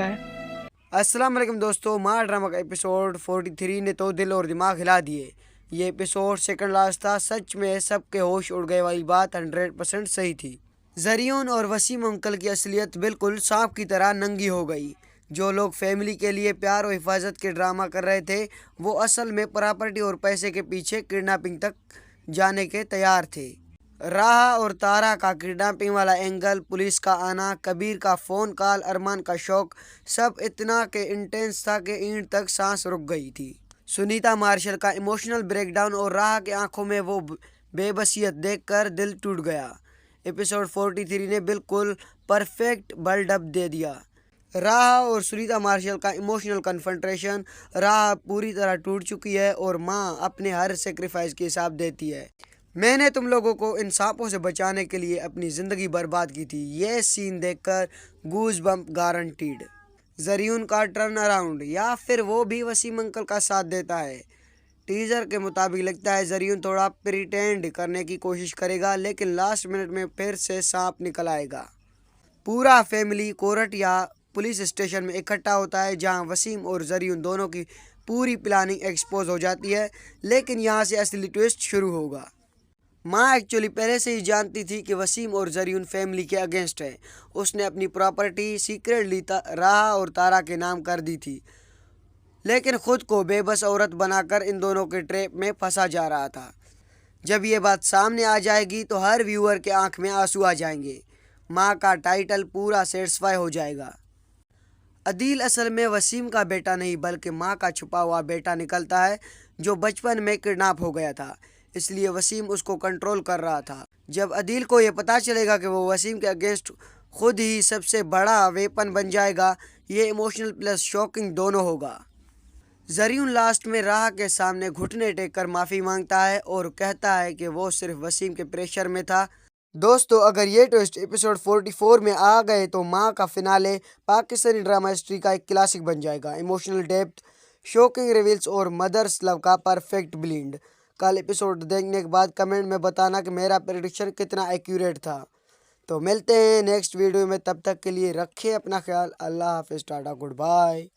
है। अस्सलाम वालेकुम दोस्तों, मार ड्रामा का एपिसोड 43 ने तो दिल और दिमाग हिला दिए। ये एपिसोड सेकंड लास्ट था। सच में सबके होश उड़ गए वाली बात 100% सही थी। जरियून और वसीम अंकल की असलियत बिल्कुल सांप की तरह नंगी हो गई। जो लोग फैमिली के लिए प्यार और हिफाजत के ड्रामा कर रहे थे, वो असल में प्रॉपर्टी और पैसे के पीछे किडनैपिंग तक जाने के तैयार थे। राह और तारा का किडनैपिंग वाला एंगल, पुलिस का आना, कबीर का फ़ोन कॉल, अरमान का शौक, सब इतना के इंटेंस था कि ईंट तक सांस रुक गई थी। सुनीता मार्शल का इमोशनल ब्रेकडाउन और राह की आंखों में वो बेबसियत देखकर दिल टूट गया। एपिसोड 43 ने बिल्कुल परफेक्ट बिल्डअप दे दिया। राह और सुनीता मार्शल का इमोशनल कन्फ्रंटेशन। राह पूरी तरह टूट चुकी है और माँ अपने हर सेक्रीफाइस की हिसाब देती है। मैंने तुम लोगों को इन सांपों से बचाने के लिए अपनी ज़िंदगी बर्बाद की थी। ये सीन देखकर गूज बम्प गारंटीड। जरियून का टर्न अराउंड, या फिर वो भी वसीम अंकल का साथ देता है। टीजर के मुताबिक लगता है जरियून थोड़ा प्रिटेंड करने की कोशिश करेगा, लेकिन लास्ट मिनट में फिर से सांप निकल आएगा। पूरा फैमिली कोर्ट या पुलिस स्टेशन में इकट्ठा होता है, जहां वसीम और जरियून दोनों की पूरी प्लानिंग एक्सपोज हो जाती है। लेकिन यहाँ से असली ट्विस्ट शुरू होगा। माँ एक्चुअली पहले से ही जानती थी कि वसीम और जरियून फैमिली के अगेंस्ट है। उसने अपनी प्रॉपर्टी सीक्रेटली राह और तारा के नाम कर दी थी, लेकिन खुद को बेबस औरत बनाकर इन दोनों के ट्रैप में फंसा जा रहा था। जब ये बात सामने आ जाएगी तो हर व्यूअर के आंख में आंसू आ जाएंगे। माँ का टाइटल पूरा सेटिस्फाई हो जाएगा। अदील असल में वसीम का बेटा नहीं, बल्कि माँ का छुपा हुआ बेटा निकलता है, जो बचपन में किडनैप हो गया था। इसलिए वसीम उसको कंट्रोल कर रहा था। जब अदील को ये पता चलेगा कि वो वसीम के अगेंस्ट खुद ही सबसे बड़ा वेपन बन जाएगा, ये इमोशनल प्लस शॉकिंग दोनों होगा। जरियून लास्ट में राह के सामने घुटने टेक कर माफ़ी मांगता है और कहता है कि वो सिर्फ वसीम के प्रेशर में था। दोस्तों, अगर ये ट्विस्ट एपिसोड 44 में आ गए तो माँ का फिनाले पाकिस्तानी ड्रामा हिस्ट्री का एक क्लासिक बन जाएगा। इमोशनल डेप्थ, शॉकिंग रिवील्स और मदर्स लव का परफेक्ट ब्लेंड। कल एपिसोड देखने के बाद कमेंट में बताना कि मेरा प्रेडिक्शन कितना एक्यूरेट था। तो मिलते हैं नेक्स्ट वीडियो में, तब तक के लिए रखें अपना ख्याल। अल्लाह हाफिज़, टाटा, गुड बाय।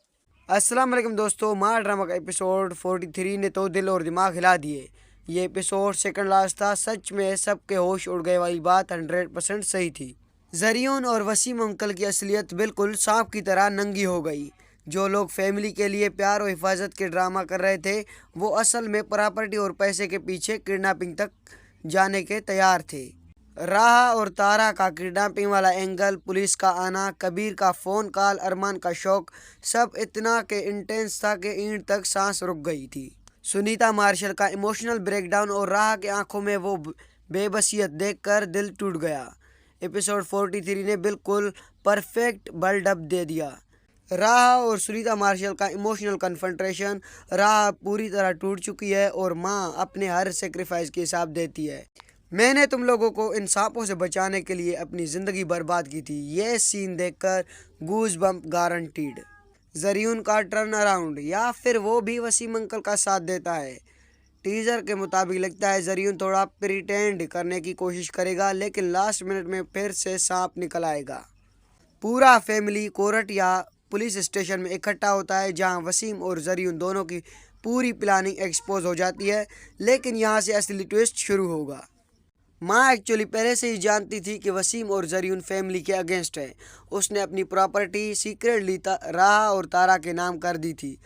अस्सलाम वालेकुम दोस्तों, मार ड्रामा का एपिसोड 43 ने तो दिल और दिमाग हिला दिए। ये एपिसोड सेकंड लास्ट था। सच में सबके होश उड़ गए वाली बात 100% सही थी। जरियून और वसीम अंकल की असलियत बिल्कुल सांप की तरह नंगी हो गई। जो लोग फैमिली के लिए प्यार और हिफाजत के ड्रामा कर रहे थे, वो असल में प्रॉपर्टी और पैसे के पीछे किडनैपिंग तक जाने के तैयार थे। राह और तारा का किडनैपिंग वाला एंगल, पुलिस का आना, कबीर का फ़ोन कॉल, अरमान का शौक, सब इतना के इंटेंस था कि ईंट तक सांस रुक गई थी। सुनीता मार्शल का इमोशनल ब्रेकडाउन और राह की आंखों में वो बेबसियत देखकर दिल टूट गया। एपिसोड 43 ने बिल्कुल परफेक्ट बिल्डअप दे दिया। राह और सुनीता मार्शल का इमोशनल कन्फ्रंटेशन। राह पूरी तरह टूट चुकी है और माँ अपने हर सेक्रीफाइस की हिसाब देती है। मैंने तुम लोगों को इन सांपों से बचाने के लिए अपनी ज़िंदगी बर्बाद की थी। ये सीन देखकर गूज बम्प गारंटीड। जरियून का टर्न अराउंड, या फिर वो भी वसीम अंकल का साथ देता है। टीजर के मुताबिक लगता है जरियून थोड़ा प्रिटेंड करने की कोशिश करेगा, लेकिन लास्ट मिनट में फिर से सांप निकल आएगा। पूरा फैमिली कोर्ट या पुलिस स्टेशन में इकट्ठा होता है, जहां वसीम और जरियून दोनों की पूरी प्लानिंग एक्सपोज हो जाती है। लेकिन यहाँ से असली ट्विस्ट शुरू होगा। माँ एक्चुअली पहले से ही जानती थी कि वसीम और जरियून फैमिली के अगेंस्ट है। उसने अपनी प्रॉपर्टी सीक्रेटली राह और तारा के नाम कर दी थी,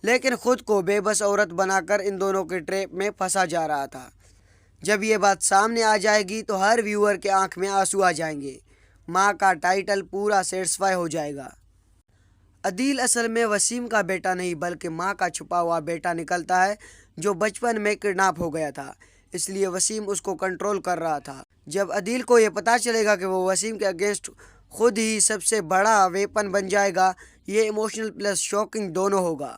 लेकिन खुद को बेबस औरत बनाकर इन दोनों के ट्रैप में फंसा जा रहा था। जब ये बात सामने आ जाएगी तो हर व्यूअर के आंख में आंसू आ जाएंगे। माँ का टाइटल पूरा सेटिस्फाई हो जाएगा। अदील असल में वसीम का बेटा नहीं, बल्कि माँ का छुपा हुआ बेटा निकलता है, जो बचपन में किडनैप हो गया था। इसलिए वसीम उसको कंट्रोल कर रहा था। जब अदील को ये पता चलेगा कि वो वसीम के अगेंस्ट खुद ही सबसे बड़ा वेपन बन जाएगा, ये इमोशनल प्लस शॉकिंग दोनों होगा।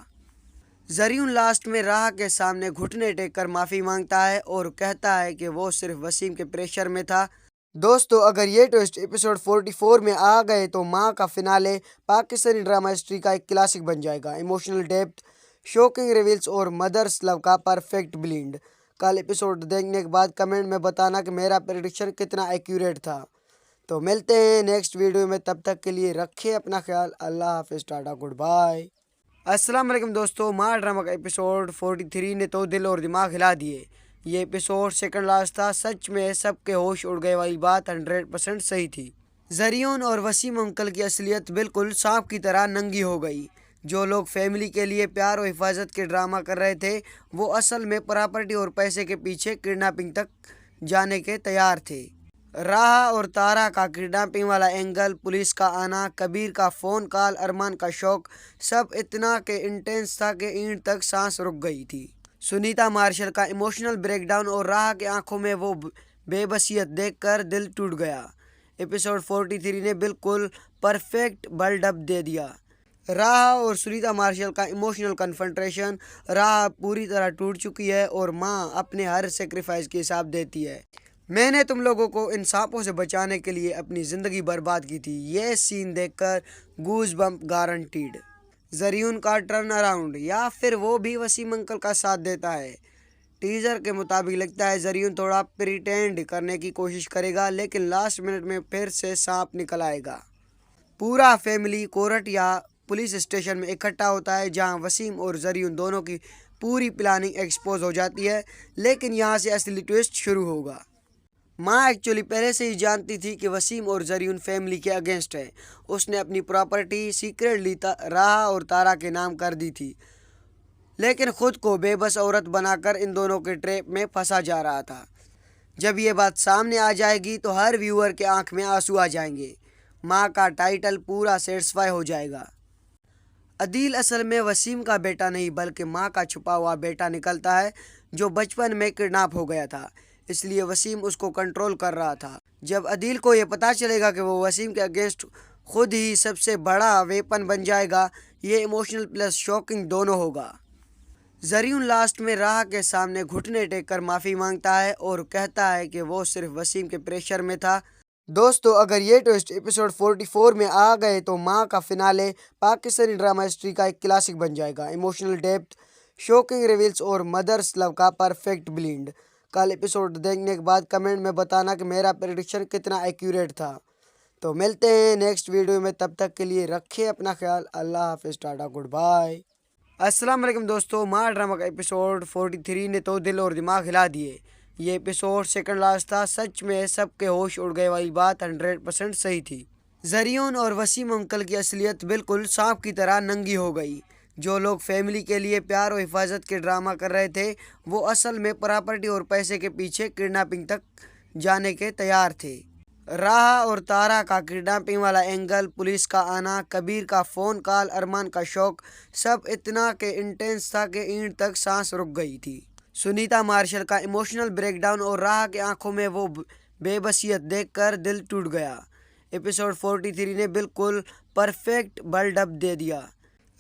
जरियून लास्ट में राह के सामने घुटने टेक कर माफ़ी मांगता है और कहता है कि वो सिर्फ वसीम के प्रेशर में था। दोस्तों, अगर ये ट्विस्ट एपिसोड 44 में आ गए तो माँ का फिनाले पाकिस्तानी ड्रामा हिस्ट्री का एक क्लासिक बन जाएगा। इमोशनल डेप्थ, शॉकिंग रिवील्स और मदर्स लव का परफेक्ट ब्लेंड। कल एपिसोड देखने के बाद कमेंट में बताना कि मेरा प्रेडिक्शन कितना एक्यूरेट था। तो मिलते हैं नेक्स्ट वीडियो में, तब तक के लिए रखें अपना ख्याल। अल्लाह हाफिज़, टाटा, गुड बाय। अस्सलाम वालेकुम दोस्तों, मार ड्रामा का एपिसोड 43 ने तो दिल और दिमाग हिला दिए। ये एपिसोड सेकंड लास्ट था। सच में सबके होश उड़ गए वाली बात 100% सही थी। जरियून और वसीम अंकल की असलियत बिल्कुल सांप की तरह नंगी हो गई। जो लोग फैमिली के लिए प्यार और हिफाजत के ड्रामा कर रहे थे, वो असल में प्रॉपर्टी और पैसे के पीछे किडनैपिंग तक जाने के तैयार थे। राह और तारा का किडनैपिंग वाला एंगल, पुलिस का आना, कबीर का फ़ोन कॉल, अरमान का शौक, सब इतना के इंटेंस था कि ईंट तक सांस रुक गई थी। सुनीता मार्शल का इमोशनल ब्रेकडाउन और राह की आंखों में वो बेबसियत देखकर दिल टूट गया। एपिसोड 43 ने बिल्कुल परफेक्ट बिल्डअप दे दिया। राह और सुनीता मार्शल का इमोशनल कन्फ्रंटेशन। राह पूरी तरह टूट चुकी है और माँ अपने हर सेक्रीफाइस की हिसाब देती है। मैंने तुम लोगों को इन सांपों से बचाने के लिए अपनी ज़िंदगी बर्बाद की थी। ये सीन देखकर गूज बम्प गारंटीड। जरियून का टर्न अराउंड, या फिर वो भी वसीम अंकल का साथ देता है। टीजर के मुताबिक लगता है जरियून थोड़ा प्रिटेंड करने की कोशिश करेगा, लेकिन लास्ट मिनट में फिर से सांप निकल आएगा। पूरा फैमिली कोर्ट या पुलिस स्टेशन में इकट्ठा होता है, जहां वसीम और जरियून दोनों की पूरी प्लानिंग एक्सपोज हो जाती है। लेकिन यहां से असली ट्विस्ट शुरू होगा। माँ एक्चुअली पहले से ही जानती थी कि वसीम और जरियून फैमिली के अगेंस्ट है। उसने अपनी प्रॉपर्टी सीक्रेटली राह और तारा के नाम कर दी थी, लेकिन खुद को बेबस औरत बनाकर इन दोनों के ट्रैप में फंसा जा रहा था। जब ये बात सामने आ जाएगी तो हर व्यूअर के आंख में आंसू आ जाएंगे। माँ का टाइटल पूरा सेटिस्फाई हो जाएगा। अदील असल में वसीम का बेटा नहीं, बल्कि माँ का छुपा हुआ बेटा निकलता है, जो बचपन में किडनैप हो गया था। इसलिए वसीम उसको कंट्रोल कर रहा था। जब अदील को ये पता चलेगा कि वो वसीम के अगेंस्ट खुद ही सबसे बड़ा वेपन बन जाएगा, ये इमोशनल प्लस शॉकिंग दोनों होगा। जरियून लास्ट में राह के सामने घुटने टेक कर माफ़ी मांगता है और कहता है कि वो सिर्फ वसीम के प्रेशर में था। दोस्तों, अगर ये ट्विस्ट एपिसोड 44 में आ गए तो माँ का फिनाले पाकिस्तानी ड्रामा हिस्ट्री का एक क्लासिक बन जाएगा। इमोशनल डेप्थ, शॉकिंग रिवील्स और मदर्स लव का परफेक्ट ब्लेंड। कल एपिसोड देखने के बाद कमेंट में बताना कि मेरा प्रेडिक्शन कितना एक्यूरेट था। तो मिलते हैं नेक्स्ट वीडियो में, तब तक के लिए रखें अपना ख्याल। अल्लाह हाफिज़, टाटा, गुड बाय। अस्सलाम वालेकुम दोस्तों, मार ड्रामा का एपिसोड 43 ने तो दिल और दिमाग हिला दिए। ये एपिसोड सेकंड लास्ट था। सच में सबके होश उड़ गए वाली बात 100% सही थी। जरियून और वसीम अंकल की असलियत बिल्कुल सांप की तरह नंगी हो गई। जो लोग फैमिली के लिए प्यार और हिफाजत के ड्रामा कर रहे थे, वो असल में प्रॉपर्टी और पैसे के पीछे किडनैपिंग तक जाने के तैयार थे। राह और तारा का किडनैपिंग वाला एंगल, पुलिस का आना, कबीर का फ़ोन कॉल, अरमान का शौक, सब इतना के इंटेंस था कि ईंट तक सांस रुक गई थी। सुनीता मार्शल का इमोशनल ब्रेकडाउन और राह की आंखों में वो बेबसियत देखकर दिल टूट गया। एपिसोड 43 ने बिल्कुल परफेक्ट बिल्डअप दे दिया।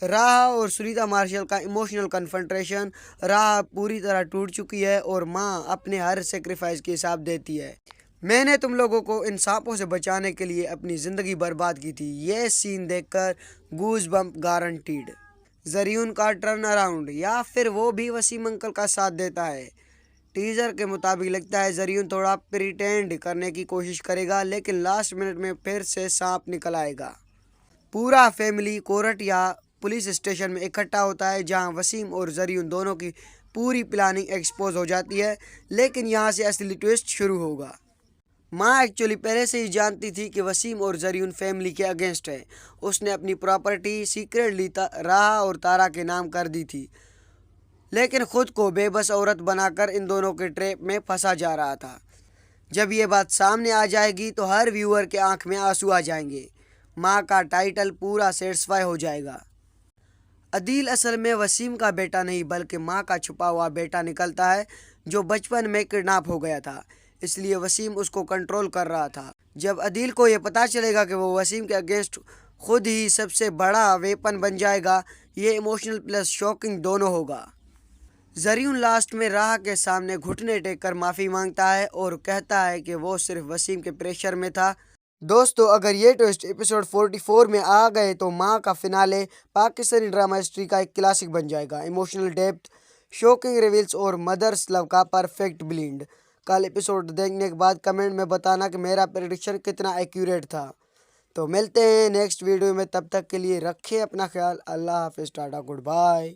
राह और सुनीता मार्शल का इमोशनल कन्फ्रंटेशन। राह पूरी तरह टूट चुकी है और माँ अपने हर सेक्रीफाइस की हिसाब देती है। मैंने तुम लोगों को इन सांपों से बचाने के लिए अपनी ज़िंदगी बर्बाद की थी। ये सीन देखकर गूज बम्प गारंटीड। जरियून का टर्न अराउंड, या फिर वो भी वसीम अंकल का साथ देता है। टीजर के मुताबिक लगता है जरियून थोड़ा प्रिटेंड करने की कोशिश करेगा, लेकिन लास्ट मिनट में फिर से सांप निकल आएगा। पूरा फैमिली कोर्ट या पुलिस स्टेशन में इकट्ठा होता है, जहां वसीम और जरियून दोनों की पूरी प्लानिंग एक्सपोज हो जाती है। लेकिन यहां से असली ट्विस्ट शुरू होगा। माँ एक्चुअली पहले से ही जानती थी कि वसीम और जरियून फैमिली के अगेंस्ट है। उसने अपनी प्रॉपर्टी सीक्रेटली राह और तारा के नाम कर दी थी, लेकिन खुद को बेबस औरत बनाकर इन दोनों के ट्रैप में फंसा जा रहा था। जब ये बात सामने आ जाएगी तो हर व्यूअर के आंख में आंसू आ जाएंगे। माँ का टाइटल पूरा सेटिस्फाई हो जाएगा। अदील असल में वसीम का बेटा नहीं, बल्कि माँ का छुपा हुआ बेटा निकलता है, जो बचपन में किडनैप हो गया था। इसलिए वसीम उसको कंट्रोल कर रहा था। जब अदील को ये पता चलेगा कि वो वसीम के अगेंस्ट खुद ही सबसे बड़ा वेपन बन जाएगा, ये इमोशनल प्लस शॉकिंग दोनों होगा। जरियून लास्ट में राह के सामने घुटने टेक कर माफ़ी मांगता है और कहता है कि वो सिर्फ वसीम के प्रेशर में था। दोस्तों, अगर ये ट्विस्ट एपिसोड 44 में आ गए तो माँ का फिनाले पाकिस्तानी ड्रामा हिस्ट्री का एक क्लासिक बन जाएगा। इमोशनल डेप्थ, शॉकिंग रिवील्स और मदर्स लव का परफेक्ट ब्लेंड। कल एपिसोड देखने के बाद कमेंट में बताना कि मेरा प्रेडिक्शन कितना एक्यूरेट था। तो मिलते हैं नेक्स्ट वीडियो में, तब तक के लिए रखें अपना ख्याल। अल्लाह हाफिज़, टाटा, गुड बाय।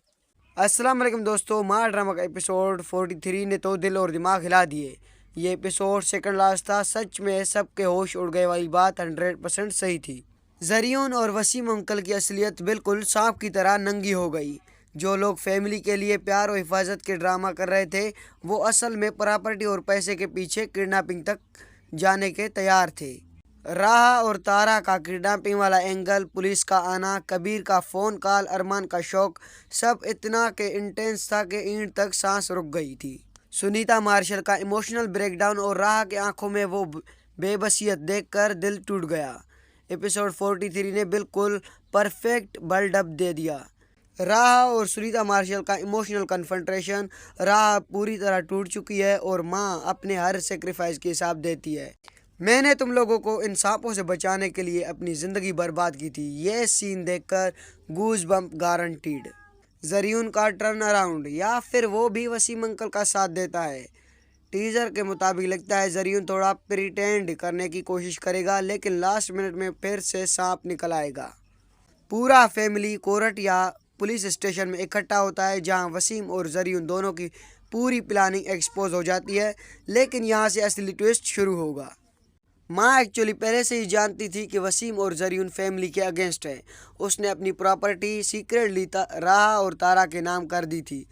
अस्सलाम वालेकुम दोस्तों, मार ड्रामा का एपिसोड 43 ने तो दिल और दिमाग हिला दिए। ये एपिसोड सेकंड लास्ट था। सच में सबके होश उड़ गए वाली बात 100% सही थी। जरियून और वसीम अंकल की असलियत बिल्कुल सांप की तरह नंगी हो गई। जो लोग फैमिली के लिए प्यार और हिफाजत के ड्रामा कर रहे थे, वो असल में प्रॉपर्टी और पैसे के पीछे किडनैपिंग तक जाने के तैयार थे। राह और तारा का किडनैपिंग वाला एंगल, पुलिस का आना, कबीर का फ़ोन कॉल, अरमान का शौक, सब इतना के इंटेंस था कि ईंट तक सांस रुक गई थी। सुनीता मार्शल का इमोशनल ब्रेकडाउन और राह की आंखों में वो बेबसियत देखकर दिल टूट गया। एपिसोड 43 ने बिल्कुल परफेक्ट बिल्डअप दे दिया। राह और सुनीता मार्शल का इमोशनल कन्फ्रंटेशन। राह पूरी तरह टूट चुकी है और माँ अपने हर सेक्रीफाइस की हिसाब देती है। मैंने तुम लोगों को इन सांपों से बचाने के लिए अपनी ज़िंदगी बर्बाद की थी। ये सीन देखकर गूज बम्प गारंटीड। जरियून का टर्न अराउंड, या फिर वो भी वसीम अंकल का साथ देता है। टीजर के मुताबिक लगता है जरियून थोड़ा प्रिटेंड करने की कोशिश करेगा, लेकिन लास्ट मिनट में फिर से सांप निकल आएगा। पूरा फैमिली कोर्ट या पुलिस स्टेशन में इकट्ठा होता है, जहां वसीम और जरियून दोनों की पूरी प्लानिंग एक्सपोज हो जाती है। लेकिन यहां से असली ट्विस्ट शुरू होगा। माँ एक्चुअली पहले से ही जानती थी कि वसीम और जरियून फैमिली के अगेंस्ट है। उसने अपनी प्रॉपर्टी सीक्रेटली राह और तारा के नाम कर दी थी,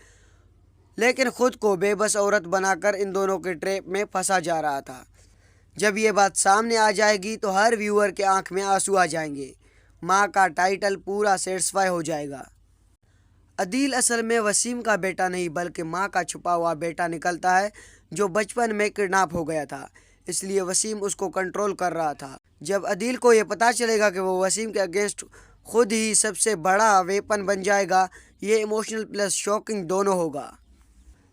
लेकिन खुद को बेबस औरत बनाकर इन दोनों के ट्रैप में फंसा जा रहा था। जब ये बात सामने आ जाएगी तो हर व्यूअर के आंख में आंसू आ जाएंगे। माँ का टाइटल पूरा सेटिस्फाई हो जाएगा। अदील असल में वसीम का बेटा नहीं, बल्कि माँ का छुपा हुआ बेटा निकलता है, जो बचपन में किडनैप हो गया था। इसलिए वसीम उसको कंट्रोल कर रहा था। जब अदील को ये पता चलेगा कि वो वसीम के अगेंस्ट खुद ही सबसे बड़ा वेपन बन जाएगा, ये इमोशनल प्लस शॉकिंग दोनों होगा।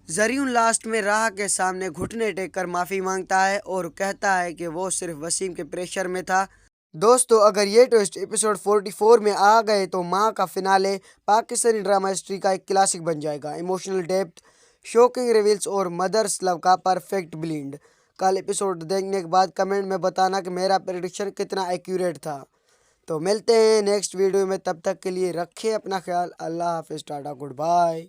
जरियून लास्ट में राह के सामने घुटने टेक कर माफ़ी मांगता है और कहता है कि वो सिर्फ वसीम के प्रेशर में था। दोस्तों, अगर ये ट्विस्ट एपिसोड 44 में आ गए तो माँ का फिनाले पाकिस्तानी ड्रामा हिस्ट्री का एक क्लासिक बन जाएगा। इमोशनल डेप्थ, शॉकिंग रिवील्स और मदर्स लव का परफेक्ट ब्लेंड। कल एपिसोड देखने के बाद कमेंट में बताना कि मेरा प्रेडिक्शन कितना एक्यूरेट था। तो मिलते हैं नेक्स्ट वीडियो में, तब तक के लिए रखें अपना ख्याल। अल्लाह हाफिज़, टाटा, गुड बाय।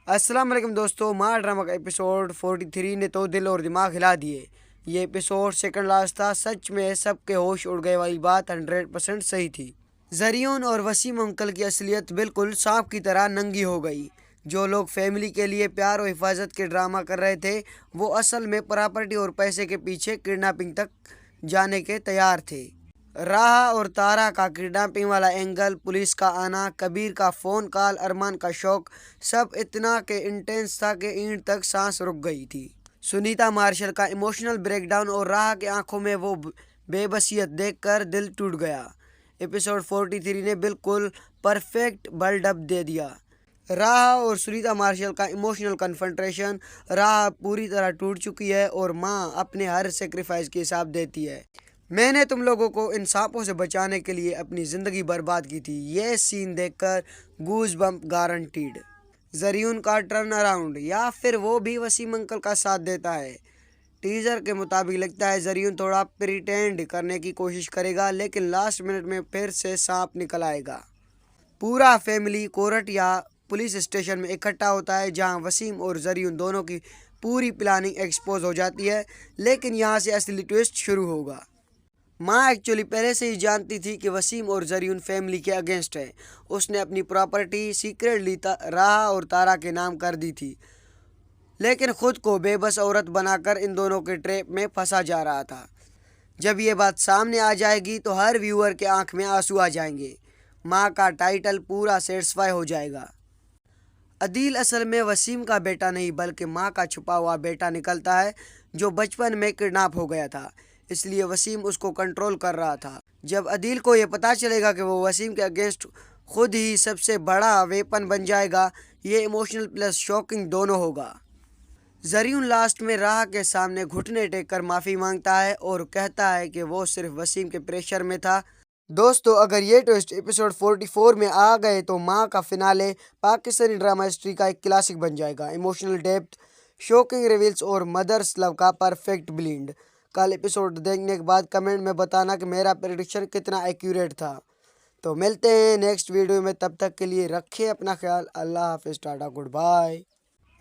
अस्सलाम वालेकुम दोस्तों, मार ड्रामा का एपिसोड 43 ने तो दिल और दिमाग हिला दिए। ये एपिसोड सेकंड लास्ट था। सच में सबके होश उड़ गए वाली बात 100% सही थी। जरियून और वसीम अंकल की असलियत बिल्कुल सांप की तरह नंगी हो गई। जो लोग फैमिली के लिए प्यार और हिफाजत के ड्रामा कर रहे थे, वो असल में प्रॉपर्टी और पैसे के पीछे किडनैपिंग तक जाने के तैयार थे। राह और तारा का किडनैपिंग वाला एंगल, पुलिस का आना, कबीर का फ़ोन कॉल, अरमान का शौक, सब इतना के इंटेंस था कि ईंट तक सांस रुक गई थी। सुनीता मार्शल का इमोशनल ब्रेकडाउन और राह की आंखों में वो बेबसियत देखकर दिल टूट गया। एपिसोड 43 ने बिल्कुल परफेक्ट बिल्डअप दे दिया। राह और सुनीता मार्शल का इमोशनल कन्फ्रंटेशन। राह पूरी तरह टूट चुकी है और माँ अपने हर सेक्रीफाइस की हिसाब देती है। मैंने तुम लोगों को इन सांपों से बचाने के लिए अपनी ज़िंदगी बर्बाद की थी। ये सीन देखकर गूज बम्प गारंटीड। जरियून का टर्न अराउंड, या फिर वो भी वसीम अंकल का साथ देता है। टीजर के मुताबिक लगता है जरियून थोड़ा प्रिटेंड करने की कोशिश करेगा, लेकिन लास्ट मिनट में फिर से सांप निकल आएगा। पूरा फैमिली कोर्ट या पुलिस स्टेशन में इकट्ठा होता है, जहां वसीम और जरियून दोनों की पूरी प्लानिंग एक्सपोज हो जाती है। लेकिन यहां से असली ट्विस्ट शुरू होगा। माँ एक्चुअली पहले से ही जानती थी कि वसीम और जरियून फैमिली के अगेंस्ट है। उसने अपनी प्रॉपर्टी सीक्रेटली राह और तारा के नाम कर दी थी, लेकिन खुद को बेबस औरत बनाकर इन दोनों के ट्रैप में फंसा जा रहा था। जब ये बात सामने आ जाएगी तो हर व्यूअर के आंख में आंसू आ जाएंगे। माँ का टाइटल पूरा सेटिस्फाई हो जाएगा। अदील असल में वसीम का बेटा नहीं, बल्कि माँ का छुपा हुआ बेटा निकलता है, जो बचपन में किडनैप हो गया था। इसलिए वसीम उसको कंट्रोल कर रहा था। जब अदील को ये पता चलेगा कि वो वसीम के अगेंस्ट खुद ही सबसे बड़ा वेपन बन जाएगा, ये इमोशनल प्लस शॉकिंग दोनों होगा। जरियून लास्ट में राह के सामने घुटने टेक कर माफ़ी मांगता है और कहता है कि वो सिर्फ वसीम के प्रेशर में था। दोस्तों, अगर ये ट्विस्ट एपिसोड 44 में आ गए तो माँ का फिनाले पाकिस्तानी ड्रामा हिस्ट्री का एक क्लासिक बन जाएगा। इमोशनल डेप्थ, शॉकिंग रिवील्स और मदर्स लव का परफेक्ट ब्लेंड। कल एपिसोड देखने के बाद कमेंट में बताना कि मेरा प्रेडिक्शन कितना एक्यूरेट था। तो मिलते हैं नेक्स्ट वीडियो में, तब तक के लिए रखें अपना ख्याल। अल्लाह हाफिज़, टाटा, गुड बाय।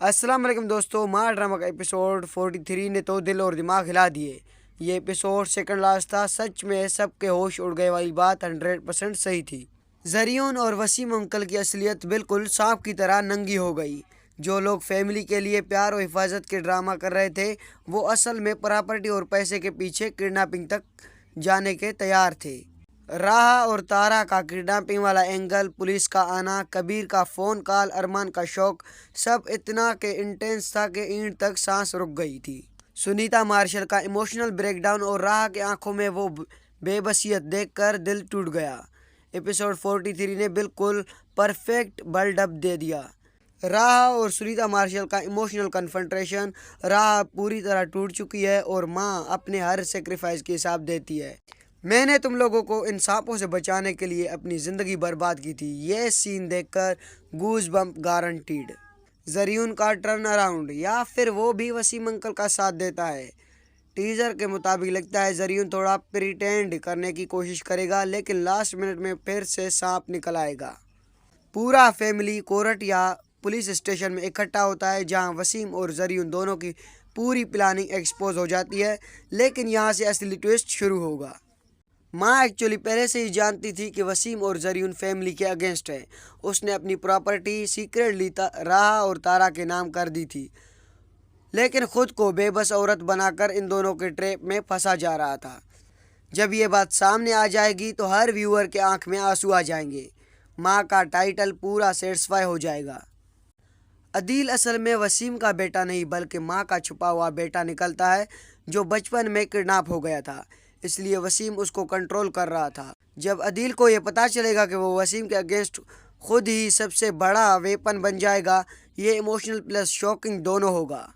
अस्सलाम वालेकुम दोस्तों, मार ड्रामा का एपिसोड 43 ने तो दिल और दिमाग हिला दिए। ये एपिसोड सेकंड लास्ट था। सच में सबके होश उड़ गए वाली बात 100% सही थी। जरियून और वसीम अंकल की असलियत बिल्कुल सांप की तरह नंगी हो गई। जो लोग फैमिली के लिए प्यार और हिफाजत के ड्रामा कर रहे थे, वो असल में प्रॉपर्टी और पैसे के पीछे किडनैपिंग तक जाने के तैयार थे। राहा और तारा का किडनैपिंग वाला एंगल, पुलिस का आना, कबीर का फ़ोन कॉल, अरमान का शौक, सब इतना के इंटेंस था कि ईंट तक सांस रुक गई थी। सुनीता मार्शल का इमोशनल ब्रेकडाउन और राहा की आंखों में वो बेबसियत देखकर दिल टूट गया। एपिसोड 43 ने बिल्कुल परफेक्ट बिल्डअप दे दिया। राहा और सुनीता मार्शल का इमोशनल कन्फ्रंटेशन। राहा पूरी तरह टूट चुकी है और माँ अपने हर सेक्रीफाइस की हिसाब देती है। मैंने तुम लोगों को इन सांपों से बचाने के लिए अपनी ज़िंदगी बर्बाद की थी। ये सीन देखकर गूज बम्प गारंटीड। जरियून का टर्न अराउंड, या फिर वो भी वसीम अंकल का साथ देता है। टीजर के मुताबिक लगता है जरियून थोड़ा प्रिटेंड करने की कोशिश करेगा, लेकिन लास्ट मिनट में फिर से सांप निकल आएगा। पूरा फैमिली कोर्ट या पुलिस स्टेशन में इकट्ठा होता है, जहां वसीम और जरियून दोनों की पूरी प्लानिंग एक्सपोज हो जाती है। लेकिन यहां से असली ट्विस्ट शुरू होगा। माँ एक्चुअली पहले से ही जानती थी कि वसीम और जरियून फैमिली के अगेंस्ट है। उसने अपनी प्रॉपर्टी सीक्रेटली राहा और तारा के नाम कर दी थी, लेकिन खुद को बेबस औरत बनाकर इन दोनों के ट्रैप में फंसा जा रहा था। जब ये बात सामने आ जाएगी तो हर व्यूअर के आंख में आंसू आ जाएंगे। माँ का टाइटल पूरा सेटिस्फाई हो जाएगा। अदील असल में वसीम का बेटा नहीं, बल्कि माँ का छुपा हुआ बेटा निकलता है, जो बचपन में किडनैप हो गया था। इसलिए वसीम उसको कंट्रोल कर रहा था। जब अदील को ये पता चलेगा कि वो वसीम के अगेंस्ट खुद ही सबसे बड़ा वेपन बन जाएगा, ये इमोशनल प्लस शॉकिंग दोनों होगा।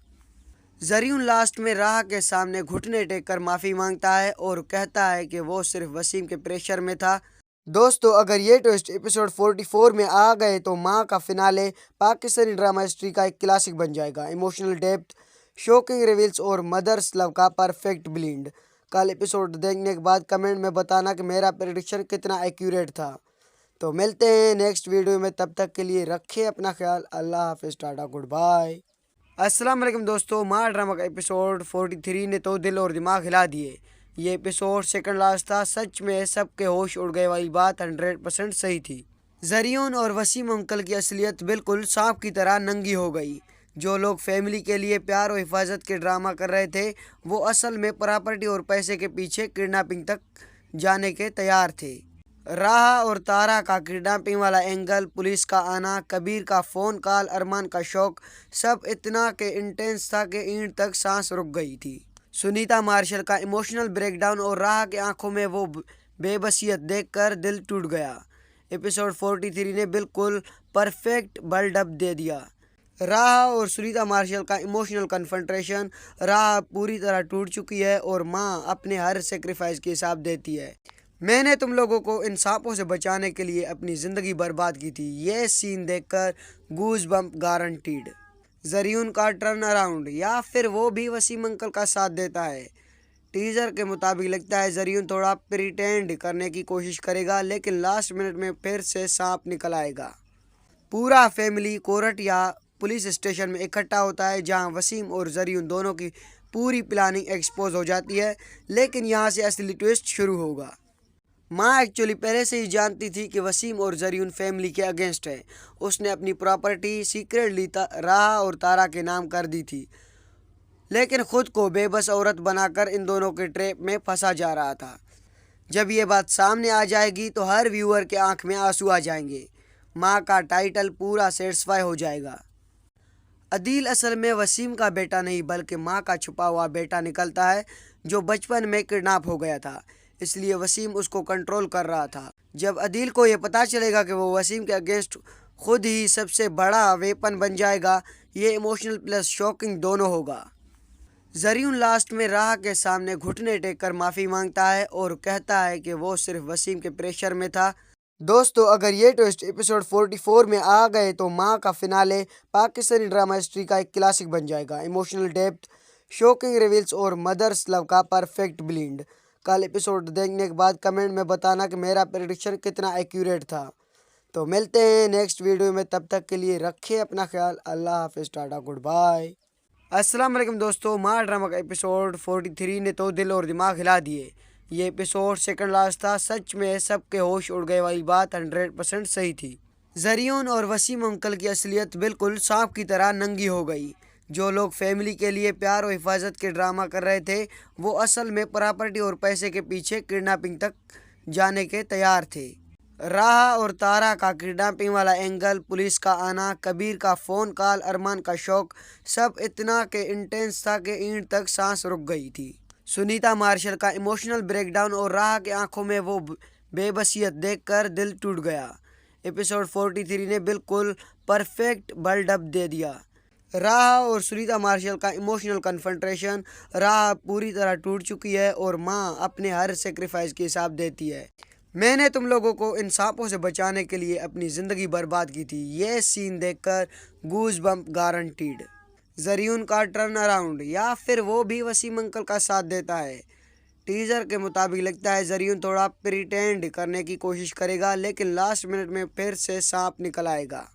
जरियून लास्ट में राह के सामने घुटने टेक कर माफ़ी मांगता है और कहता है कि वो सिर्फ वसीम के प्रेशर में था। दोस्तों, अगर ये ट्विस्ट एपिसोड 44 में आ गए तो माँ का फिनाले पाकिस्तानी ड्रामा हिस्ट्री का एक क्लासिक बन जाएगा। इमोशनल डेप्थ, शॉकिंग रिवील्स और मदर्स लव का परफेक्ट ब्लेंड। कल एपिसोड देखने के बाद कमेंट में बताना कि मेरा प्रेडिक्शन कितना एक्यूरेट था। तो मिलते हैं नेक्स्ट वीडियो में, तब तक के लिए रखें अपना ख्याल। अल्लाह हाफिज़, टाटा, गुड बाय। अस्सलाम वालेकुम दोस्तों, मार ड्रामा का एपिसोड 43 ने तो दिल और दिमाग हिला दिए। ये एपिसोड सेकंड लास्ट था। सच में सबके होश उड़ गए वाली बात 100% सही थी। जरियून और वसीम अंकल की असलियत बिल्कुल सांप की तरह नंगी हो गई। जो लोग फैमिली के लिए प्यार और हिफाजत के ड्रामा कर रहे थे, वो असल में प्रॉपर्टी और पैसे के पीछे किडनैपिंग तक जाने के तैयार थे। राहा और तारा का किडनैपिंग वाला एंगल, पुलिस का आना, कबीर का फ़ोन कॉल, अरमान का शौक, सब इतना के इंटेंस था कि ईंट तक सांस रुक गई थी। सुनीता मार्शल का इमोशनल ब्रेकडाउन और राहा की आंखों में वो बेबसियत देखकर दिल टूट गया। एपिसोड 43 ने बिल्कुल परफेक्ट बिल्डअप दे दिया। राहा और सुनीता मार्शल का इमोशनल कन्फ्रंटेशन। राहा पूरी तरह टूट चुकी है और माँ अपने हर सेक्रीफाइस की हिसाब देती है। मैंने तुम लोगों को इन सांपों से बचाने के लिए अपनी ज़िंदगी बर्बाद की थी। ये सीन देखकर गूज बम्प गारंटीड। जरियून का टर्न अराउंड, या फिर वो भी वसीम अंकल का साथ देता है। टीजर के मुताबिक लगता है जरियून थोड़ा प्रिटेंड करने की कोशिश करेगा, लेकिन लास्ट मिनट में फिर से सांप निकल आएगा। पूरा फैमिली कोर्ट या पुलिस स्टेशन में इकट्ठा होता है, जहां वसीम और जरियून दोनों की पूरी प्लानिंग एक्सपोज हो जाती है। लेकिन यहां से असली ट्विस्ट शुरू होगा। माँ एक्चुअली पहले से ही जानती थी कि वसीम और जरियून फैमिली के अगेंस्ट है। उसने अपनी प्रॉपर्टी सीक्रेटली राहा और तारा के नाम कर दी थी, लेकिन खुद को बेबस औरत बनाकर इन दोनों के ट्रैप में फंसा जा रहा था। जब ये बात सामने आ जाएगी तो हर व्यूअर के आंख में आंसू आ जाएंगे। माँ का टाइटल पूरा सेटिस्फाई हो जाएगा। अदील असल में वसीम का बेटा नहीं, बल्कि माँ का छुपा हुआ बेटा निकलता है, जो बचपन में किडनैप हो गया था। इसलिए वसीम उसको कंट्रोल कर रहा था। जब अदील को ये पता चलेगा कि वो वसीम के अगेंस्ट खुद ही सबसे बड़ा वेपन बन जाएगा, ये इमोशनल प्लस शॉकिंग दोनों होगा। जरियून लास्ट में राह के सामने घुटने टेक कर माफ़ी मांगता है और कहता है कि वो सिर्फ वसीम के प्रेशर में था। दोस्तों अगर ये ट्विस्ट एपिसोड 44 में आ गए तो माँ का फिनाले पाकिस्तानी ड्रामा हिस्ट्री का एक क्लासिक बन जाएगा। इमोशनल डेप्थ, शॉकिंग रिवील्स और मदर्स लव का परफेक्ट ब्लेंड। कल एपिसोड देखने के बाद कमेंट में बताना कि मेरा प्रेडिक्शन कितना एक्यूरेट था। तो मिलते हैं नेक्स्ट वीडियो में, तब तक के लिए रखें अपना ख्याल। अल्लाह हाफिज़, टाटा, गुड बाय। अस्सलाम वालेकुम दोस्तों, माँ ड्रामा का एपिसोड 43 ने तो दिल और दिमाग हिला दिए। ये एपिसोड सेकंड लास्ट था। सच में सबके होश उड़ गए वाली बात 100% सही थी। जरियून और वसीम अंकल की असलियत बिल्कुल सांप की तरह नंगी हो गई। जो लोग फैमिली के लिए प्यार और हिफाजत के ड्रामा कर रहे थे, वो असल में प्रॉपर्टी और पैसे के पीछे किडनैपिंग तक जाने के तैयार थे। राह और तारा का किडनैपिंग वाला एंगल, पुलिस का आना, कबीर का फ़ोन कॉल, अरमान का शौक, सब इतना के इंटेंस था कि ईंट तक सांस रुक गई थी। सुनीता मार्शल का इमोशनल ब्रेकडाउन और राह की आंखों में वो बेबसियत देखकर दिल टूट गया। एपिसोड 43 ने बिल्कुल परफेक्ट बिल्डअप दे दिया। राह और सुनीता मार्शल का इमोशनल कन्फ्रंटेशन। राह पूरी तरह टूट चुकी है और माँ अपने हर सेक्रीफाइस की हिसाब देती है। मैंने तुम लोगों को इन सांपों से बचाने के लिए अपनी ज़िंदगी बर्बाद की थी। ये सीन देखकर गूज बम्प गारंटीड। जरियून का टर्न अराउंड, या फिर वो भी वसीम अंकल का साथ देता है। टीजर के मुताबिक लगता है जरियून थोड़ा प्रिटेंड करने की कोशिश करेगा, लेकिन लास्ट मिनट में फिर से सांप निकल आएगा।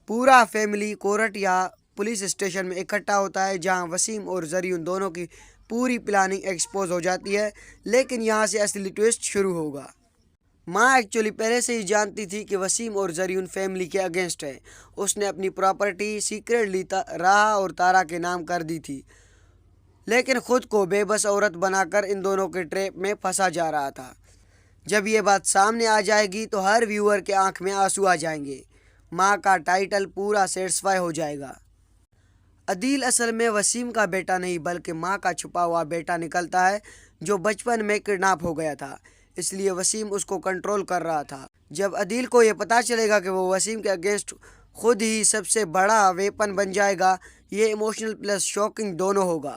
पूरा फैमिली कोर्ट या पुलिस स्टेशन में इकट्ठा होता है, जहां वसीम और जरियून दोनों की पूरी प्लानिंग एक्सपोज हो जाती है। लेकिन यहां से असली ट्विस्ट शुरू होगा। माँ एक्चुअली पहले से ही जानती थी कि वसीम और जरियून फैमिली के अगेंस्ट है। उसने अपनी प्रॉपर्टी सीक्रेटली राह और तारा के नाम कर दी थी, लेकिन खुद को बेबस औरत बनाकर इन दोनों के ट्रैप में फंसा जा रहा था। जब ये बात सामने आ जाएगी तो हर व्यूअर के आंख में आंसू आ जाएंगे। माँ का टाइटल पूरा सेटिस्फाई हो जाएगा। अदील असल में वसीम का बेटा नहीं, बल्कि माँ का छुपा हुआ बेटा निकलता है, जो बचपन में किडनैप हो गया था। इसलिए वसीम उसको कंट्रोल कर रहा था। जब अदील को यह पता चलेगा कि वो वसीम के अगेंस्ट खुद ही सबसे बड़ा वेपन बन जाएगा, ये इमोशनल प्लस शॉकिंग दोनों होगा।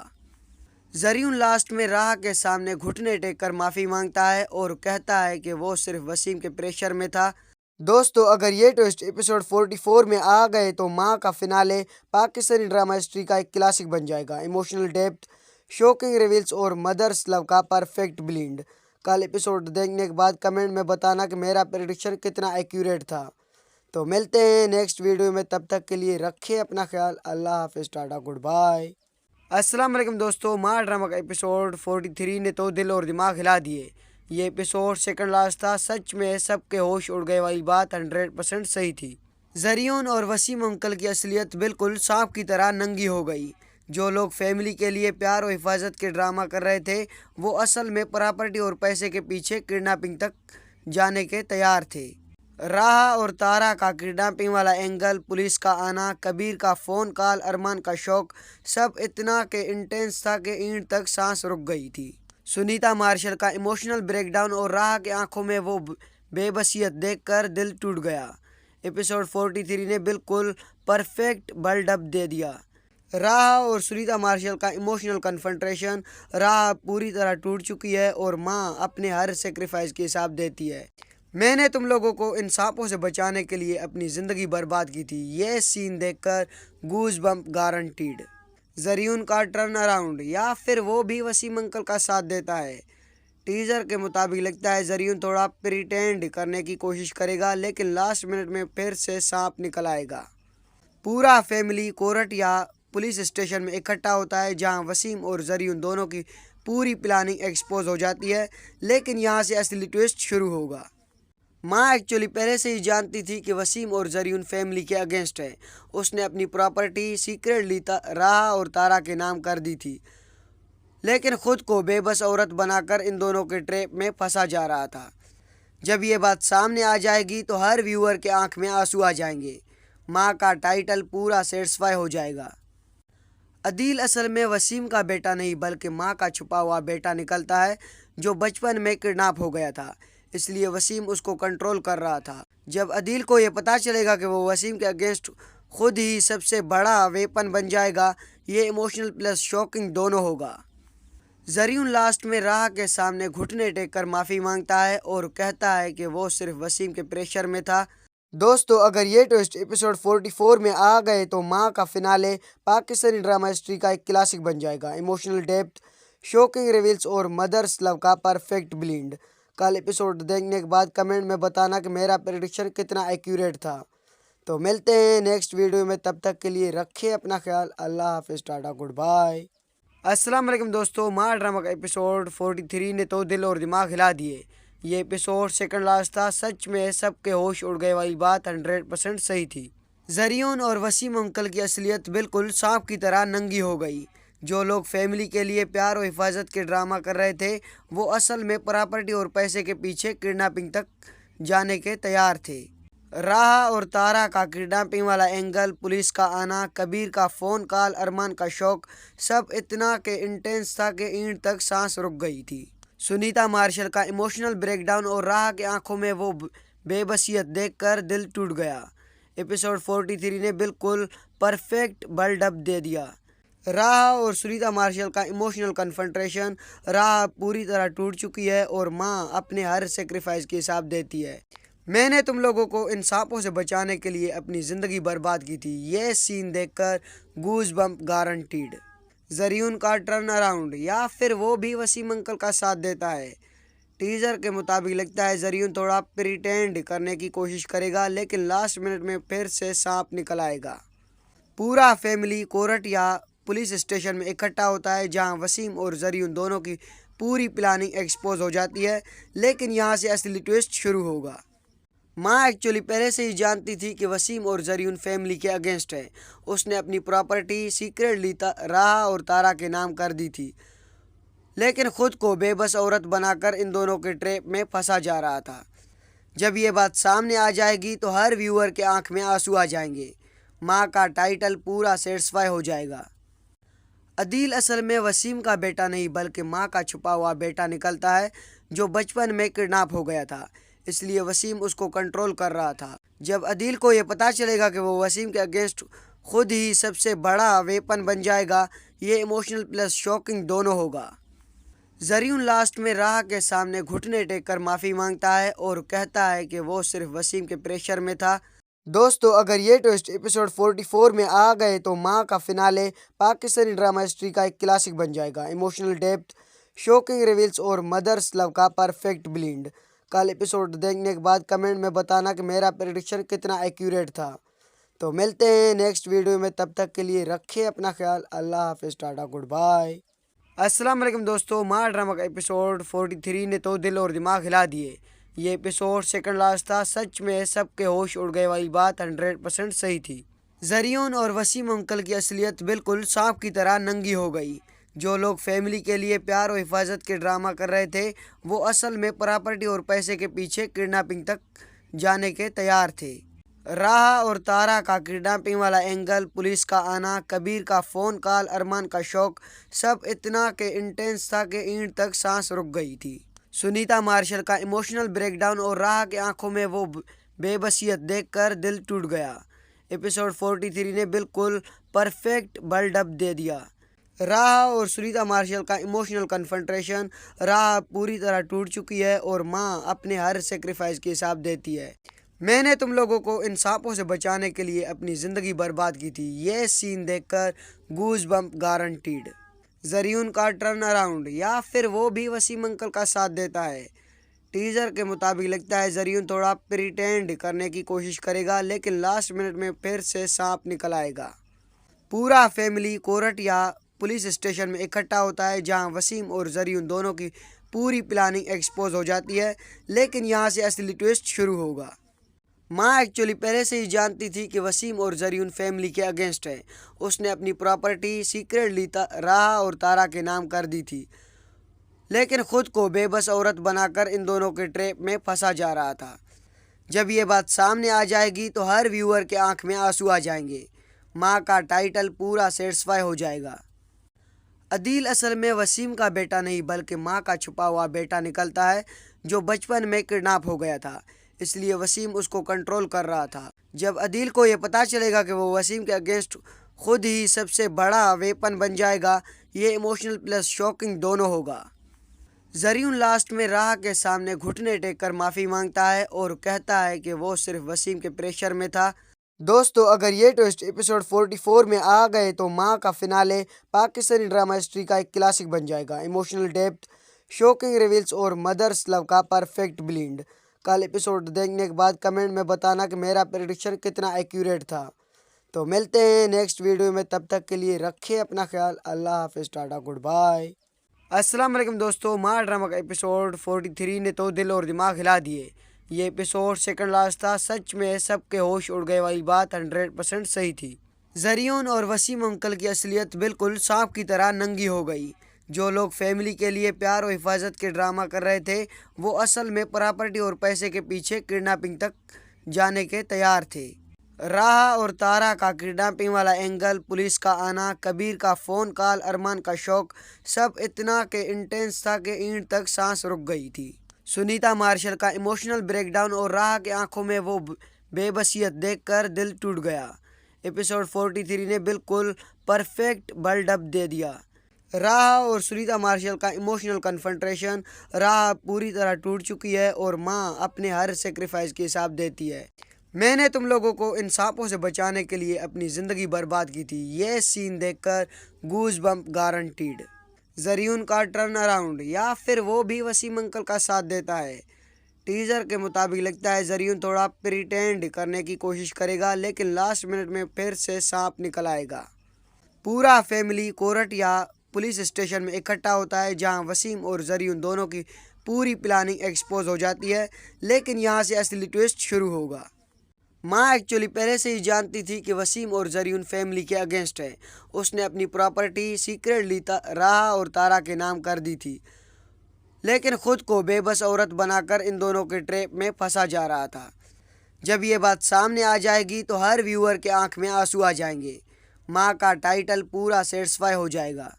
जरियून लास्ट में राह के सामने घुटने टेक कर माफ़ी मांगता है और कहता है कि वो सिर्फ वसीम के प्रेशर में था। दोस्तों अगर ये ट्विस्ट एपिसोड 44 में आ गए तो माँ का फिनाले पाकिस्तानी ड्रामा हिस्ट्री का एक क्लासिक बन जाएगा। इमोशनल डेप्थ, शॉकिंग रिवील्स और मदर्स लव का परफेक्ट ब्लेंड। कल एपिसोड देखने के बाद कमेंट में बताना कि मेरा प्रेडिक्शन कितना एक्यूरेट था। तो मिलते हैं नेक्स्ट वीडियो में, तब तक के लिए रखें अपना ख्याल। अल्लाह हाफिज़, टाटा, गुड बाय। अस्सलाम वालेकुम दोस्तों, माँ ड्रामा का एपिसोड 43 ने तो दिल और दिमाग हिला दिए। ये एपिसोड सेकंड लास्ट था। सच में सबके होश उड़ गए वाली बात 100% सही थी। जरियून और वसीम अंकल की असलियत बिल्कुल सांप की तरह नंगी हो गई। जो लोग फैमिली के लिए प्यार और हिफाजत के ड्रामा कर रहे थे, वो असल में प्रॉपर्टी और पैसे के पीछे किडनैपिंग तक जाने के तैयार थे। राह और तारा का किडनैपिंग वाला एंगल, पुलिस का आना, कबीर का फ़ोन कॉल, अरमान का शौक, सब इतना के इंटेंस था कि ईंट तक सांस रुक गई थी। सुनीता मार्शल का इमोशनल ब्रेकडाउन और राह की आंखों में वो बेबसियत देखकर दिल टूट गया। एपिसोड 43 ने बिल्कुल परफेक्ट बिल्डअप दे दिया। राह और सुनीता मार्शल का इमोशनल कन्फ्रंटेशन। राह पूरी तरह टूट चुकी है और माँ अपने हर सेक्रीफाइस की हिसाब देती है। मैंने तुम लोगों को इन सांपों से बचाने के लिए अपनी ज़िंदगी बर्बाद की थी। ये सीन देखकर गूज बम्प गारंटीड। जरियून का टर्न अराउंड, या फिर वो भी वसीम अंकल का साथ देता है। टीजर के मुताबिक लगता है जरियून थोड़ा प्रिटेंड करने की कोशिश करेगा, लेकिन लास्ट मिनट में फिर से सांप निकल आएगा। पूरा फैमिली कोर्ट या पुलिस स्टेशन में इकट्ठा होता है, जहां वसीम और जरियून दोनों की पूरी प्लानिंग एक्सपोज हो जाती है। लेकिन यहां से असली ट्विस्ट शुरू होगा। माँ एक्चुअली पहले से ही जानती थी कि वसीम और जरियून फैमिली के अगेंस्ट है। उसने अपनी प्रॉपर्टी सीक्रेटली राह और तारा के नाम कर दी थी, लेकिन खुद को बेबस औरत बनाकर इन दोनों के ट्रैप में फंसा जा रहा था। जब ये बात सामने आ जाएगी तो हर व्यूअर के आंख में आंसू आ जाएंगे। माँ का टाइटल पूरा सेटिस्फाई हो जाएगा। अदील असल में वसीम का बेटा नहीं, बल्कि माँ का छुपा हुआ बेटा निकलता है, जो बचपन में किडनैप हो गया था। इसलिए वसीम उसको कंट्रोल कर रहा था। जब अदील को यह पता चलेगा कि वो वसीम के अगेंस्ट खुद ही सबसे बड़ा वेपन बन जाएगा, ये इमोशनल प्लस शॉकिंग दोनों होगा। जरीउन लास्ट में राह के सामने घुटने टेक कर माफ़ी मांगता है और कहता है कि वो सिर्फ वसीम के प्रेशर में था। दोस्तों, अगर ये ट्विस्ट एपिसोड 44 में आ गए तो माँ का फिनाले पाकिस्तानी ड्रामा हिस्ट्री का एक क्लासिक बन जाएगा। इमोशनल डेप्थ, शॉकिंग रिवील्स और मदर्स लव का परफेक्ट ब्लेंड। कल एपिसोड देखने के बाद कमेंट में बताना कि मेरा प्रेडिक्शन कितना एक्यूरेट था। तो मिलते हैं नेक्स्ट वीडियो में, तब तक के लिए रखें अपना ख्याल। अल्लाह हाफिज़, टाटा, गुड बाय। अस्सलाम वालेकुम दोस्तों, माँ ड्रामा का एपिसोड 43 ने तो दिल और दिमाग हिला दिए। ये एपिसोड सेकंड लास्ट था। सच में सबके होश उड़ गए वाली बात 100% सही थी। जरीउन और वसीम अंकल की असलियत बिल्कुल सांप की तरह नंगी हो गई। जो लोग फैमिली के लिए प्यार और हिफाजत के ड्रामा कर रहे थे, वो असल में प्रॉपर्टी और पैसे के पीछे किडनैपिंग तक जाने के तैयार थे। राह और तारा का किडनैपिंग वाला एंगल, पुलिस का आना, कबीर का फ़ोन कॉल, अरमान का शौक, सब इतना के इंटेंस था कि ईंट तक सांस रुक गई थी। सुनीता मार्शल का इमोशनल ब्रेकडाउन और राह की आंखों में वो बेबसियत देखकर दिल टूट गया। एपिसोड 43 ने बिल्कुल परफेक्ट बिल्डअप दे दिया। राह और सुनीता मार्शल का इमोशनल कन्फ्रंटेशन। राह पूरी तरह टूट चुकी है और माँ अपने हर सेक्रीफाइस की हिसाब देती है। मैंने तुम लोगों को इन सांपों से बचाने के लिए अपनी ज़िंदगी बर्बाद की थी। ये सीन देखकर गूज बम्प गारंटीड। जरीउन का टर्न अराउंड, या फिर वो भी वसीम अंकल का साथ देता है। टीजर के मुताबिक लगता है जरीउन थोड़ा प्रिटेंड करने की कोशिश करेगा, लेकिन लास्ट मिनट में फिर से सांप निकल आएगा। पूरा फैमिली कोर्ट या पुलिस स्टेशन में इकट्ठा होता है, जहां वसीम और जरीउन दोनों की पूरी प्लानिंग एक्सपोज हो जाती है। लेकिन यहां से असली ट्विस्ट शुरू होगा। माँ एक्चुअली पहले से ही जानती थी कि वसीम और जरीउन फैमिली के अगेंस्ट है। उसने अपनी प्रॉपर्टी सीक्रेटली राह और तारा के नाम कर दी थी, लेकिन खुद को बेबस औरत बनाकर इन दोनों के ट्रैप में फंसा जा रहा था। जब ये बात सामने आ जाएगी तो हर व्यूअर के आंख में आंसू आ जाएंगे। माँ का टाइटल पूरा सेटिस्फाई हो जाएगा। अदील असल में वसीम का बेटा नहीं, बल्कि माँ का छुपा हुआ बेटा निकलता है, जो बचपन में किडनैप हो गया था। इसलिए वसीम उसको कंट्रोल कर रहा था। जब अदील को ये पता चलेगा कि वो वसीम के अगेंस्ट खुद ही सबसे बड़ा वेपन बन जाएगा, ये इमोशनल प्लस शॉकिंग दोनों होगा। जरीउन लास्ट में राह के सामने घुटने टेक कर माफ़ी मांगता है और कहता है कि वो सिर्फ वसीम के प्रेशर में था। दोस्तों, अगर ये ट्विस्ट एपिसोड 44 में आ गए तो माँ का फिनाले पाकिस्तानी ड्रामा हिस्ट्री का एक क्लासिक बन जाएगा। इमोशनल डेप्थ, शॉकिंग रिवील्स और मदर्स लव का परफेक्ट ब्लेंड। कल एपिसोड देखने के बाद कमेंट में बताना कि मेरा प्रेडिक्शन कितना एक्यूरेट था। तो मिलते हैं नेक्स्ट वीडियो में, तब तक के लिए रखें अपना ख्याल। अल्लाह हाफिज़, टाटा, गुड बाय। अस्सलाम वालेकुम दोस्तों, माँ ड्रामा का एपिसोड 43 ने तो दिल और दिमाग हिला दिए। ये एपिसोड सेकंड लास्ट था। सच में सबके होश उड़ गए वाली बात 100% सही थी। जरीउन और वसीम अंकल की असलियत बिल्कुल सांप की तरह नंगी हो गई। जो लोग फैमिली के लिए प्यार और हिफाजत के ड्रामा कर रहे थे, वो असल में प्रॉपर्टी और पैसे के पीछे किडनैपिंग तक जाने के तैयार थे। राह और तारा का किडनैपिंग वाला एंगल, पुलिस का आना, कबीर का फ़ोन कॉल, अरमान का शौक, सब इतना के इंटेंस था कि ईंट तक सांस रुक गई थी। सुनीता मार्शल का इमोशनल ब्रेकडाउन और राह की आंखों में वो बेबसियत देखकर दिल टूट गया। एपिसोड 43 ने बिल्कुल परफेक्ट बिल्डअप दे दिया। राह और सुनीता मार्शल का इमोशनल कन्फ्रंटेशन। राह पूरी तरह टूट चुकी है और माँ अपने हर सेक्रीफाइस की हिसाब देती है। मैंने तुम लोगों को इन सांपों से बचाने के लिए अपनी ज़िंदगी बर्बाद की थी। ये सीन देखकर गूज बम्प गारंटीड। जरीउन का टर्न अराउंड, या फिर वो भी वसीम अंकल का साथ देता है। टीजर के मुताबिक लगता है जरीउन थोड़ा प्रिटेंड करने की कोशिश करेगा, लेकिन लास्ट मिनट में फिर से सांप निकल आएगा। पूरा फैमिली कोर्ट या पुलिस स्टेशन में इकट्ठा होता है, जहां वसीम और जरीउन दोनों की पूरी प्लानिंग एक्सपोज हो जाती है। लेकिन यहां से असली ट्विस्ट शुरू होगा। माँ एक्चुअली पहले से ही जानती थी कि वसीम और जरीउन फैमिली के अगेंस्ट है। उसने अपनी प्रॉपर्टी सीक्रेटली राह और तारा के नाम कर दी थी, लेकिन खुद को बेबस औरत बनाकर इन दोनों के ट्रैप में फंसा जा रहा था। जब ये बात सामने आ जाएगी तो हर व्यूअर के आंख में आंसू आ जाएंगे। माँ का टाइटल पूरा सेटिस्फाई हो जाएगा। अदील असल में वसीम का बेटा नहीं, बल्कि माँ का छुपा हुआ बेटा निकलता है, जो बचपन में किडनैप हो गया था। इसलिए वसीम उसको कंट्रोल कर रहा था। जब अदील को ये पता चलेगा कि वो वसीम के अगेंस्ट खुद ही सबसे बड़ा वेपन बन जाएगा। ये इमोशनल प्लस शॉकिंग दोनों होगा। जरीन लास्ट में राह के सामने घुटने टेक कर माफ़ी मांगता है और कहता है कि वो सिर्फ वसीम के प्रेशर में था। दोस्तों, अगर ये ट्विस्ट एपिसोड 44 में आ गए तो माँ का फिनाले पाकिस्तानी ड्रामा हिस्ट्री का एक क्लासिक बन जाएगा। इमोशनल डेप्थ, शॉकिंग रिवील्स और मदर्स लव का परफेक्ट ब्लेंड। कल एपिसोड देखने के बाद कमेंट में बताना कि मेरा प्रेडिक्शन कितना एक्यूरेट था। तो मिलते हैं नेक्स्ट वीडियो में, तब तक के लिए रखें अपना ख्याल। अल्लाह हाफिज़, टाटा, गुड बाय। अस्सलाम वालेकुम दोस्तों, माँ ड्रामा का एपिसोड 43 ने तो दिल और दिमाग हिला दिए। ये एपिसोड सेकंड लास्ट था। सच में सबके होश उड़ गए वाली बात 100% सही थी। जरीन और वसीम अंकल की असलियत बिल्कुल सांप की तरह नंगी हो गई। जो लोग फैमिली के लिए प्यार और हिफाजत के ड्रामा कर रहे थे, वो असल में प्रॉपर्टी और पैसे के पीछे किडनैपिंग तक जाने के तैयार थे। राह और तारा का किडनैपिंग वाला एंगल, पुलिस का आना, कबीर का फ़ोन कॉल, अरमान का शौक, सब इतना के इंटेंस था कि ईंट तक सांस रुक गई थी। सुनीता मार्शल का इमोशनल ब्रेकडाउन और राह के आंखों में वो बेबसियत देखकर दिल टूट गया। एपिसोड 43 ने बिल्कुल परफेक्ट बिल्डअप दे दिया। राह और सुनीता मार्शल का इमोशनल कन्फ्रंटेशन। राह पूरी तरह टूट चुकी है और माँ अपने हर सेक्रीफाइस की हिसाब देती है। मैंने तुम लोगों को इन सांपों से बचाने के लिए अपनी ज़िंदगी बर्बाद की थी। ये सीन देखकर गूज बम्प गारंटीड। जरीन का टर्न अराउंड, या फिर वो भी वसीम अंकल का साथ देता है। टीजर के मुताबिक लगता है जरीन थोड़ा प्रिटेंड करने की कोशिश करेगा, लेकिन लास्ट मिनट में फिर से सांप निकल आएगा। पूरा फैमिली कोर्ट या पुलिस स्टेशन में इकट्ठा होता है, जहां वसीम और जरीन दोनों की पूरी प्लानिंग एक्सपोज हो जाती है। लेकिन यहां से असली ट्विस्ट शुरू होगा। माँ एक्चुअली पहले से ही जानती थी कि वसीम और जरीन फैमिली के अगेंस्ट है। उसने अपनी प्रॉपर्टी सीक्रेटली राह और तारा के नाम कर दी थी, लेकिन खुद को बेबस औरत बनाकर इन दोनों के ट्रैप में फंसा जा रहा था। जब ये बात सामने आ जाएगी तो हर व्यूअर के आंख में आंसू आ जाएंगे। माँ का टाइटल पूरा सेटिस्फाई हो जाएगा।